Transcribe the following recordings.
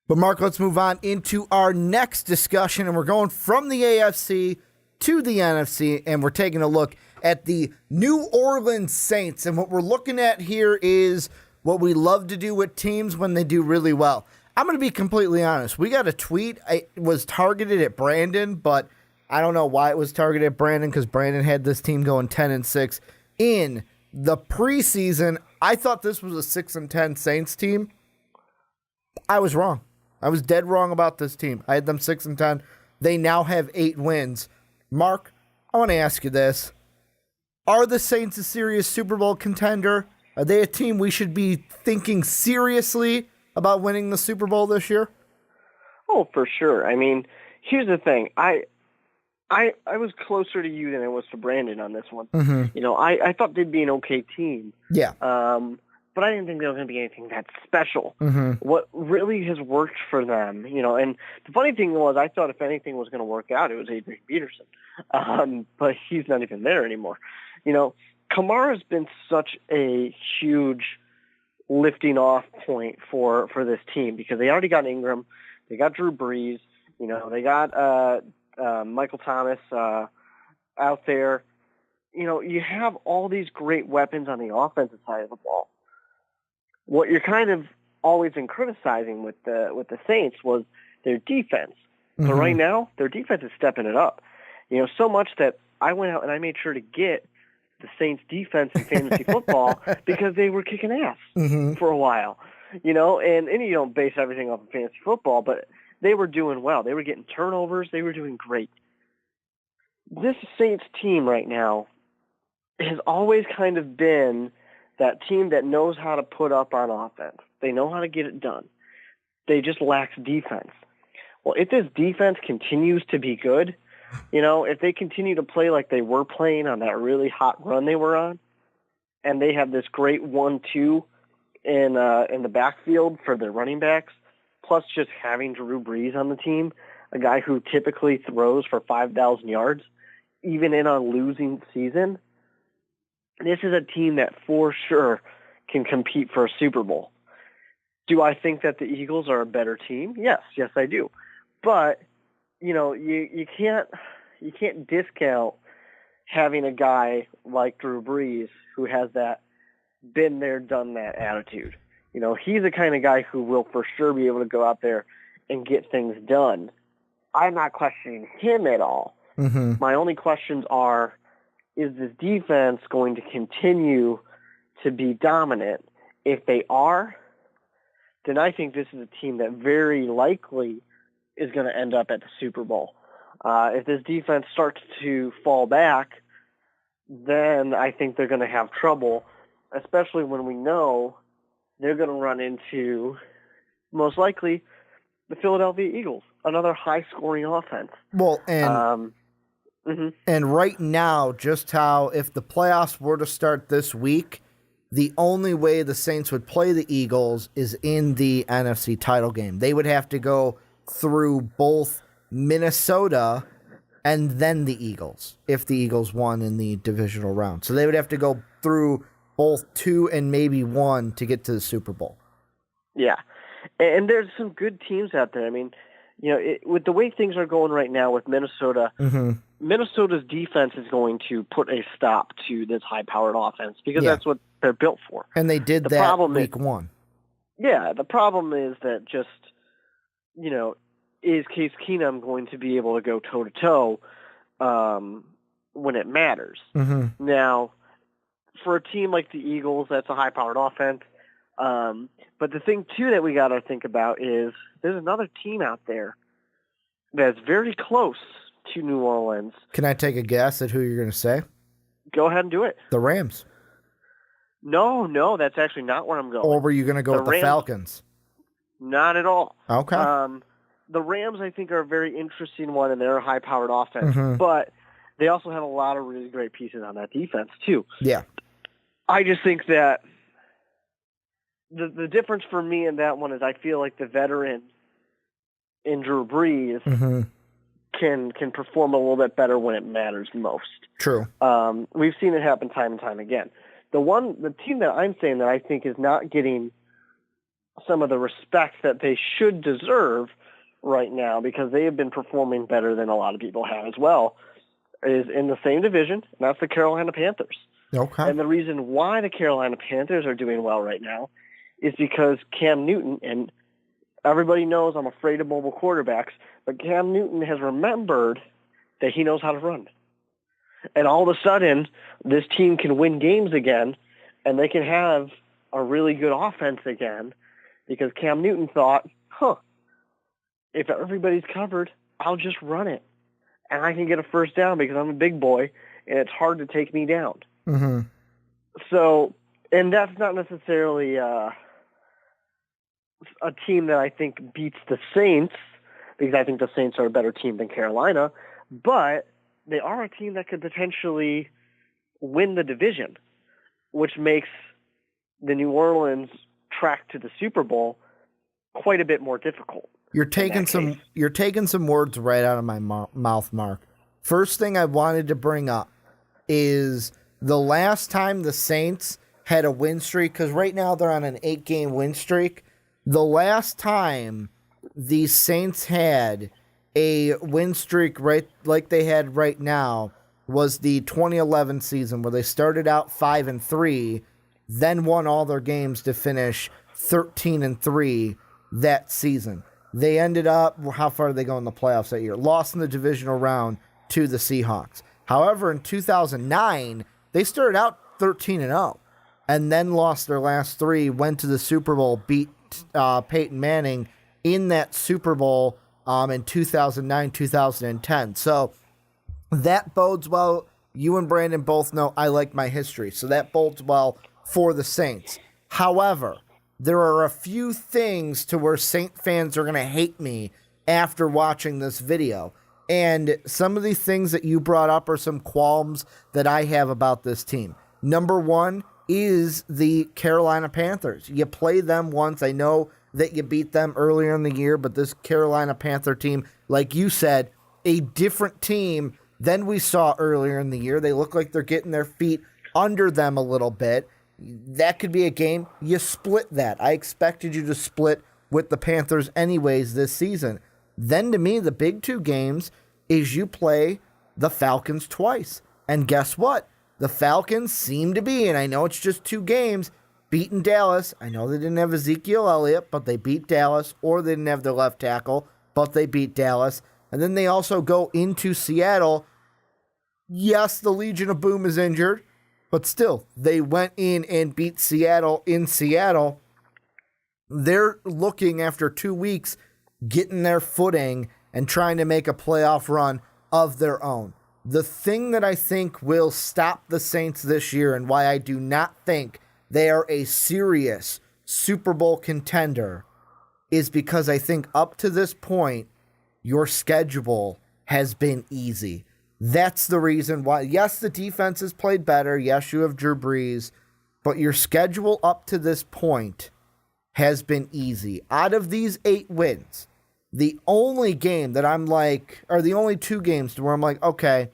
But Mark, let's move on into our next discussion, and we're going from the AFC to the NFC, and we're taking a look at the New Orleans Saints. And what we're looking at here is what we love to do with teams when they do really well. I'm going to be completely honest. We got a tweet. It was targeted at Brandon, but I don't know why it was targeted at Brandon, because Brandon had this team going 10-6 in the preseason. I thought this was a 6-10 Saints team. I was wrong. I was dead wrong about this team. I had them 6-10. They now have 8 wins. Mark, I want to ask you this. Are the Saints a serious Super Bowl contender? Are they a team we should be thinking seriously about winning the Super Bowl this year? Oh, for sure. I mean, here's the thing. I was closer to you than I was to Brandon on this one. Mm-hmm. I thought they'd be an okay team. Yeah. But I didn't think there was going to be anything that special. Mm-hmm. What really has worked for them, and the funny thing was, I thought if anything was going to work out, it was Adrian Peterson. But he's not even there anymore. Kamara's been such a huge lifting off point for this team, because they already got Ingram, they got Drew Brees, they got Michael Thomas out there. You have all these great weapons on the offensive side of the ball. What you're kind of always been criticizing with the Saints was their defense. Mm-hmm. But right now, their defense is stepping it up. So much that I went out and I made sure to get the Saints defense in fantasy football because they were kicking ass for a while. And you don't base everything off of fantasy football, but they were doing well. They were getting turnovers. They were doing great. This Saints team right now has always kind of been that team that knows how to put up on offense. They know how to get it done. They just lack defense. Well, if this defense continues to be good, if they continue to play like they were playing on that really hot run they were on, and they have this great 1-2 in the backfield for their running backs, plus just having Drew Brees on the team, a guy who typically throws for 5,000 yards, even in a losing season, this is a team that for sure can compete for a Super Bowl. Do I think that the Eagles are a better team? Yes, I do. But you can't discount having a guy like Drew Brees who has that been there, done that attitude. He's the kind of guy who will for sure be able to go out there and get things done. I'm not questioning him at all. Mm-hmm. My only questions are, is this defense going to continue to be dominant? If they are, then I think this is a team that very likely is going to end up at the Super Bowl. If this defense starts to fall back, then I think they're going to have trouble, especially when we know they're going to run into, most likely, the Philadelphia Eagles, another high-scoring offense. Well, and right now, just how if the playoffs were to start this week, the only way the Saints would play the Eagles is in the NFC title game. They would have to go through both Minnesota and then the Eagles, if the Eagles won in the divisional round. So they would have to go through both 2 and maybe 1 to get to the Super Bowl. Yeah, and there's some good teams out there. I mean, with the way things are going right now with Minnesota, Minnesota's defense is going to put a stop to this high-powered offense because that's what they're built for. And they did that week 1. Yeah, the problem is that just, is Case Keenum going to be able to go toe-to-toe when it matters? Mm-hmm. Now, for a team like the Eagles, that's a high-powered offense. But the thing, too, that we got to think about is there's another team out there that's very close to New Orleans. Can I take a guess at who you're going to say? Go ahead and do it. The Rams. No, that's actually not where I'm going. Or were you going to go with the Falcons? Not at all. Okay. The Rams, I think, are a very interesting one, and they're a high-powered offense. Mm-hmm. But they also have a lot of really great pieces on that defense, too. Yeah. I just think that the difference for me in that one is I feel like the veteran in Drew Brees can perform a little bit better when it matters most. True. We've seen it happen time and time again. The team that I'm saying that I think is not getting some of the respect that they should deserve right now, because they have been performing better than a lot of people have as well, is in the same division, and that's the Carolina Panthers. Okay. And the reason why the Carolina Panthers are doing well right now is because Cam Newton, and everybody knows I'm afraid of mobile quarterbacks, but Cam Newton has remembered that he knows how to run. And all of a sudden, this team can win games again, and they can have a really good offense again, because Cam Newton thought, if everybody's covered, I'll just run it. And I can get a first down because I'm a big boy, and it's hard to take me down. Mm-hmm. So, and that's not necessarily a team that I think beats the Saints, because I think the Saints are a better team than Carolina, but they are a team that could potentially win the division, which makes the New Orleans track to the Super Bowl quite a bit more difficult. You're taking some words right out of my mouth, Mark. First thing I wanted to bring up is the last time the Saints had a win streak, because right now they're on an 8-game win streak. The last time the Saints had a win streak right like they had right now was the 2011 season, where they started out 5-3, then won all their games to finish 13-3 that season. They ended up, how far did they go in the playoffs that year? Lost in the divisional round to the Seahawks. However, in 2009, they started out 13-0 and then lost their last 3, went to the Super Bowl, beat Peyton Manning in that Super Bowl in 2009, 2010. So that bodes well. You and Brandon both know I like my history, so that bodes well for the Saints. However, there are a few things to where Saint fans are going to hate me after watching this video. And some of the things that you brought up are some qualms that I have about this team. Number one is the Carolina Panthers. You play them once. I know that you beat them earlier in the year, but this Carolina Panther team, like you said, a different team than we saw earlier in the year. They look like they're getting their feet under them a little bit. That could be a game. You split that. I expected you to split with the Panthers anyways this season. Then to me, the big 2 games is you play the Falcons twice. And guess what? The Falcons seem to be, and I know it's just 2 games, beating Dallas. I know they didn't have Ezekiel Elliott, but they beat Dallas, or they didn't have their left tackle, but they beat Dallas. And then they also go into Seattle. Yes, the Legion of Boom is injured, but still, they went in and beat Seattle in Seattle. They're looking, after 2 weeks, getting their footing and trying to make a playoff run of their own. The thing that I think will stop the Saints this year, and why I do not think they are a serious Super Bowl contender, is because I think up to this point, your schedule has been easy. That's the reason why. Yes, the defense has played better. Yes, you have Drew Brees. But your schedule up to this point has been easy. Out of these 8 wins, the only game that I'm like, or the only 2 games to where I'm like, okay,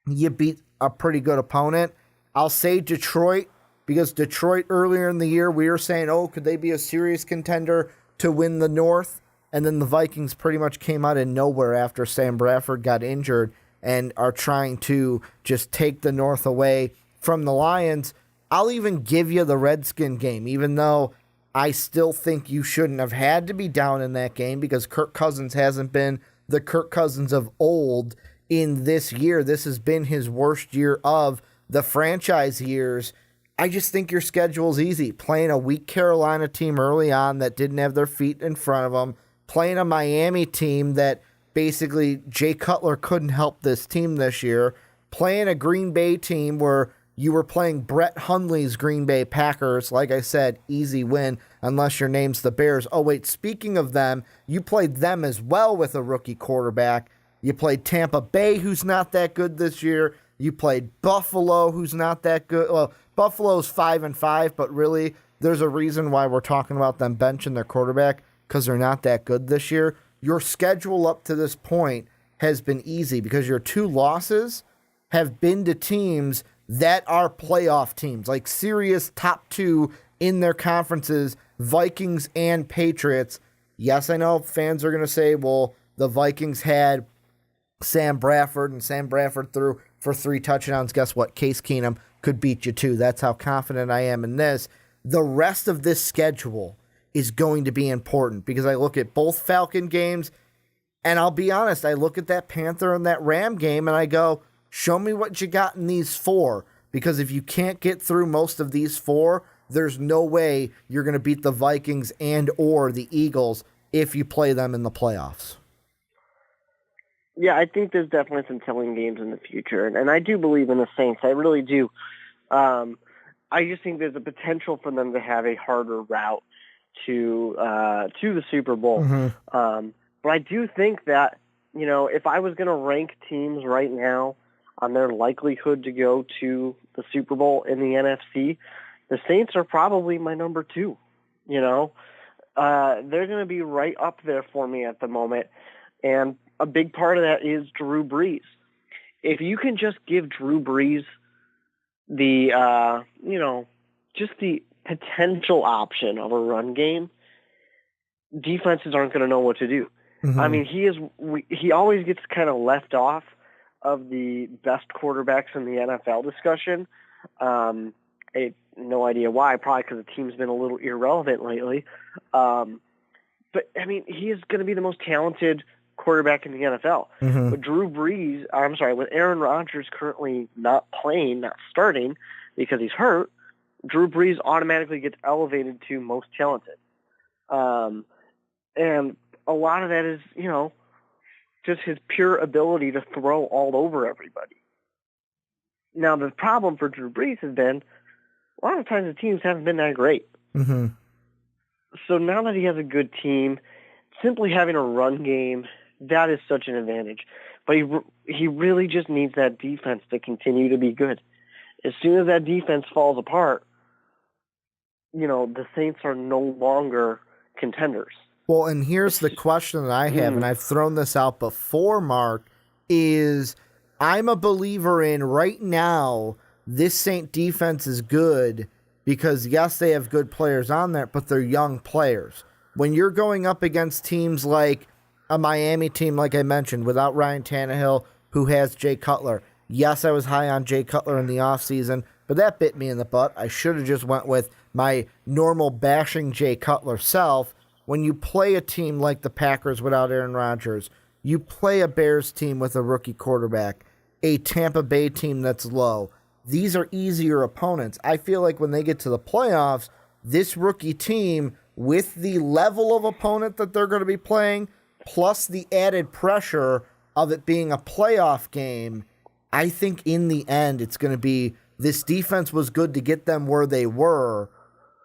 you beat a pretty good opponent. I'll say Detroit, because Detroit earlier in the year, we were saying, oh, could they be a serious contender to win the North? And then the Vikings pretty much came out of nowhere after Sam Bradford got injured and are trying to just take the North away from the Lions. I'll even give you the Redskin game, even though I still think you shouldn't have had to be down in that game, because Kirk Cousins hasn't been the Kirk Cousins of old in this year. This has been his worst year of the franchise years. I just think your schedule's easy. Playing a weak Carolina team early on that didn't have their feet in front of them. Playing a Miami team that basically Jay Cutler couldn't help this team this year. Playing a Green Bay team where you were playing Brett Hundley's Green Bay Packers. Like I said, easy win unless your name's the Bears. Oh, wait, speaking of them, you played them as well with a rookie quarterback. You played Tampa Bay, who's not that good this year. You played Buffalo, who's not that good. Well, Buffalo's 5-5, but really there's a reason why we're talking about them benching their quarterback, because they're not that good this year. Your schedule up to this point has been easy because your 2 losses have been to teams that are playoff teams, like serious top 2 in their conferences, Vikings and Patriots. Yes, I know fans are going to say, well, the Vikings had Sam Bradford, and Sam Bradford threw for 3 touchdowns. Guess what? Case Keenum could beat you too. That's how confident I am in this. The rest of this schedule is going to be important because I look at both Falcon games, and I'll be honest, I look at that Panther and that Ram game, and I go, show me what you got in these 4, because if you can't get through most of these 4, there's no way you're going to beat the Vikings and or the Eagles if you play them in the playoffs. Yeah, I think there's definitely some telling games in the future, and I do believe in the Saints. I really do. I just think there's a potential for them to have a harder route to the Super Bowl. But I do think that, if I was going to rank teams right now on their likelihood to go to the Super Bowl in the NFC, the Saints are probably my number 2. They're going to be right up there for me at the moment, and a big part of that is Drew Brees. If you can just give Drew Brees the, just the potential option of a run game, defenses aren't going to know what to do. I mean, he always gets kind of left off of the best quarterbacks in the NFL discussion. No idea why, probably because the team's been a little irrelevant lately. But, I mean, he is going to be the most talented quarterback in the NFL. With Aaron Rodgers currently not starting because he's hurt, Drew Brees automatically gets elevated to most talented. And a lot of that is, just his pure ability to throw all over everybody. Now, the problem for Drew Brees has been a lot of times the teams haven't been that great. So now that he has a good team, simply having a run game, that is such an advantage. But he really just needs that defense to continue to be good. As soon as that defense falls apart, the Saints are no longer contenders. Well, and here's the question that I have, and I've thrown this out before, Mark, is I'm a believer in right now this Saint defense is good because, yes, they have good players on there, but they're young players. When you're going up against teams like a Miami team, like I mentioned, without Ryan Tannehill, who has Jay Cutler. Yes, I was high on Jay Cutler in the offseason, but that bit me in the butt. I should have just went with my normal bashing Jay Cutler self. When you play a team like the Packers without Aaron Rodgers, you play a Bears team with a rookie quarterback, a Tampa Bay team that's low. These are easier opponents. I feel like when they get to the playoffs, this rookie team, with the level of opponent that they're going to be playing, plus the added pressure of it being a playoff game, I think in the end it's going to be this defense was good to get them where they were,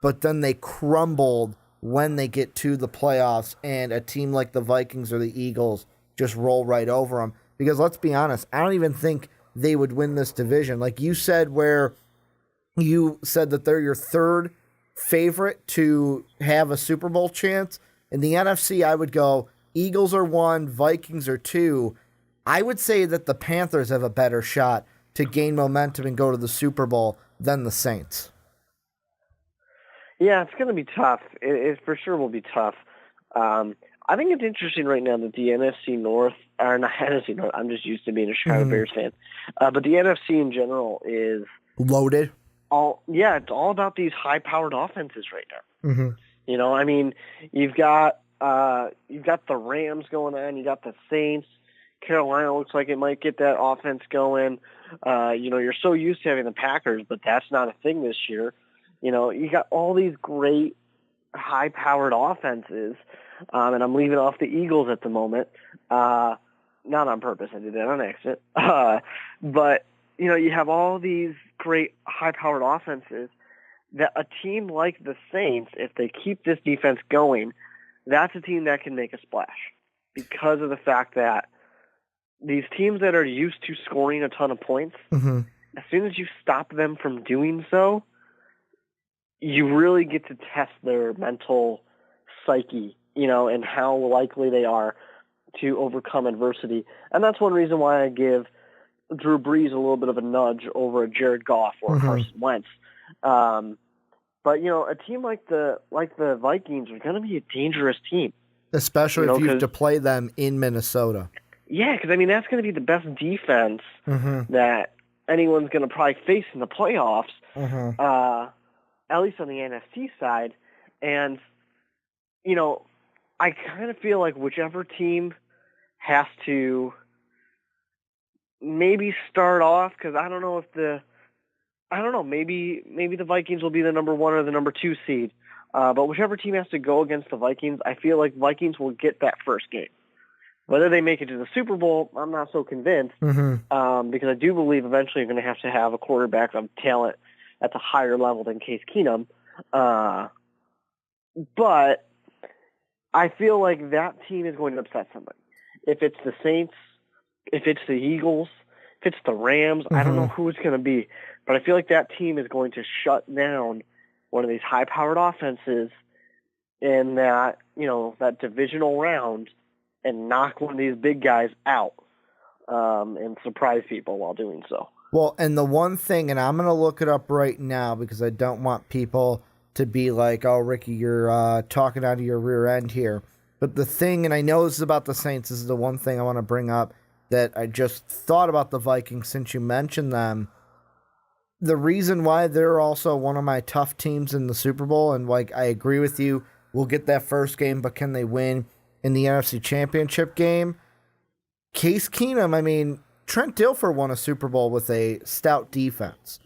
but then they crumbled when they get to the playoffs and a team like the Vikings or the Eagles just roll right over them. Because let's be honest, I don't even think they would win this division. Like you said, where you said that they're your third favorite to have a Super Bowl chance. In the NFC, I would go Eagles are 1, Vikings are 2. I would say that the Panthers have a better shot to gain momentum and go to the Super Bowl than the Saints. Yeah, it's going to be tough. It for sure will be tough. I think it's interesting right now that the NFC North, or not NFC North, I'm just used to being a Chicago Bears fan, but the NFC in general is loaded. It's all about these high-powered offenses right now. I mean, you've got the Rams going on, you got the Saints. Carolina looks like it might get that offense going. You're so used to having the Packers, but that's not a thing this year. You got all these great high-powered offenses, and I'm leaving off the Eagles at the moment. Not on purpose, I did that on accident. But, you have all these great high-powered offenses that a team like the Saints, if they keep this defense going, that's a team that can make a splash because of the fact that these teams that are used to scoring a ton of points, as soon as you stop them from doing so, you really get to test their mental psyche, and how likely they are to overcome adversity. And that's one reason why I give Drew Brees a little bit of a nudge over a Jared Goff or Carson Wentz. But a team like the Vikings are going to be a dangerous team, especially if you have to play them in Minnesota. Yeah, because that's going to be the best defense that anyone's going to probably face in the playoffs, at least on the NFC side. And I kind of feel like whichever team has to maybe start off, because I don't know, maybe the Vikings will be the number 1 or the number 2 seed. But whichever team has to go against the Vikings, I feel like Vikings will get that first game. Whether they make it to the Super Bowl, I'm not so convinced, because I do believe eventually you're going to have a quarterback of talent at the higher level than Case Keenum. But I feel like that team is going to upset somebody. If it's the Saints, if it's the Eagles, if it's the Rams, I don't know who it's going to be. But I feel like that team is going to shut down one of these high-powered offenses in that, that divisional round and knock one of these big guys out and surprise people while doing so. Well, and the one thing, and I'm going to look it up right now because I don't want people to be like, oh, Ricky, you're talking out of your rear end here. But the thing, and I know this is about the Saints, this is the one thing I want to bring up that I just thought about the Vikings since you mentioned them. The reason why they're also one of my tough teams in the Super Bowl, and like I agree with you, we'll get that first game, but can they win in the NFC Championship game? Case Keenum, Trent Dilfer won a Super Bowl with a stout defense.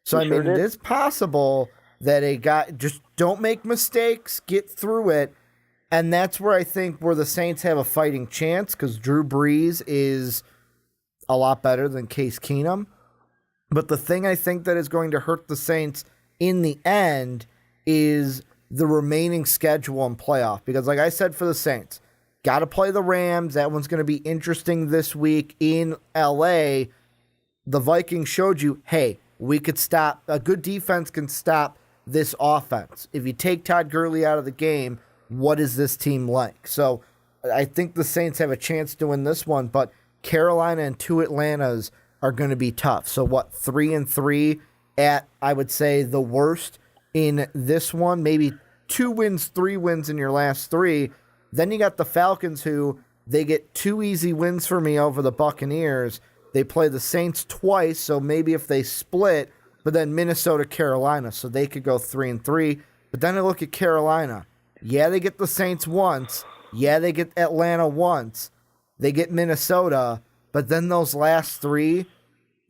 So, it is possible that a guy just don't make mistakes, get through it, and that's where I think where the Saints have a fighting chance because Drew Brees is a lot better than Case Keenum. But the thing I think that is going to hurt the Saints in the end is the remaining schedule and playoff. Because like I said for the Saints, got to play the Rams. That one's going to be interesting this week in L.A. The Vikings showed you, hey, we could stop. A good defense can stop this offense. If you take Todd Gurley out of the game, what is this team like? So I think the Saints have a chance to win this one, but Carolina and 2 Atlantas are going to be tough. So 3-3 at, I would say, the worst in this one. Maybe 2 wins, 3 wins in your last 3. Then you got the Falcons who, they get 2 easy wins for me over the Buccaneers. They play the Saints twice, so maybe if they split, but then Minnesota, Carolina, so they could go 3-3. But then I look at Carolina. Yeah, they get the Saints once. Yeah, they get Atlanta once. They get Minnesota. But then those last 3,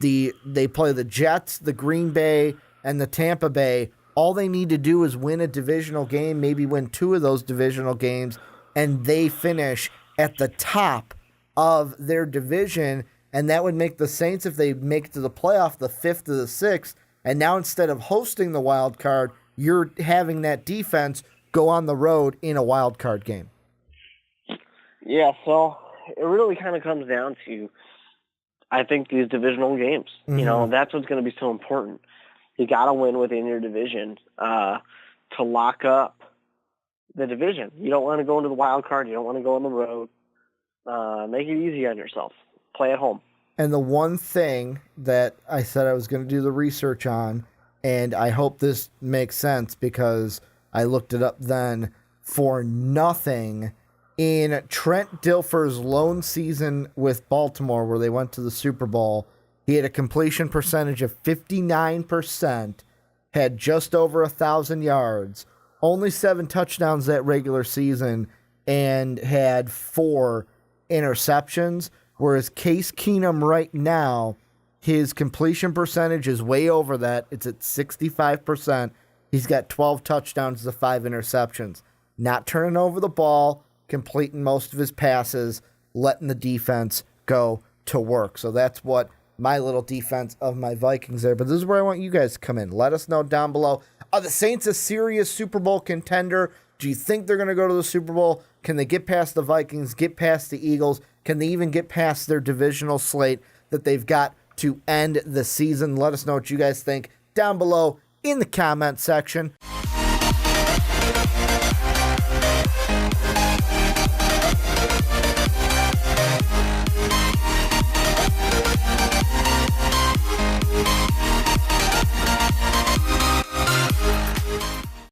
they play the Jets, the Green Bay, and the Tampa Bay. All they need to do is win a divisional game, maybe win 2 of those divisional games, and they finish at the top of their division. And that would make the Saints, if they make it to the playoff, the 5th or the 6th. And now instead of hosting the wild card, you're having that defense go on the road in a wild card game. Yeah, so it really kind of comes down to, I think, these divisional games. That's what's going to be so important. You got to win within your division to lock up the division. You don't want to go into the wild card. You don't want to go on the road. Make it easy on yourself. Play at home. And the one thing that I said I was going to do the research on, and I hope this makes sense because I looked it up then, for nothing, in Trent Dilfer's lone season with Baltimore where they went to the Super Bowl, he had a completion percentage of 59%, had just over 1,000 yards, only 7 touchdowns that regular season, and had 4 interceptions. Whereas Case Keenum right now, his completion percentage is way over that. It's at 65%. He's got 12 touchdowns to 5 interceptions. Not turning over the ball, completing most of his passes, letting the defense go to work. So that's what my little defense of my Vikings there. But this is where I want you guys to come in. Let us know down below. Are the Saints a serious Super Bowl contender? Do you think they're going to go to the Super Bowl? Can they get past the Vikings, get past the Eagles? Can they even get past their divisional slate that they've got to end the season? Let us know what you guys think down below in the comment section.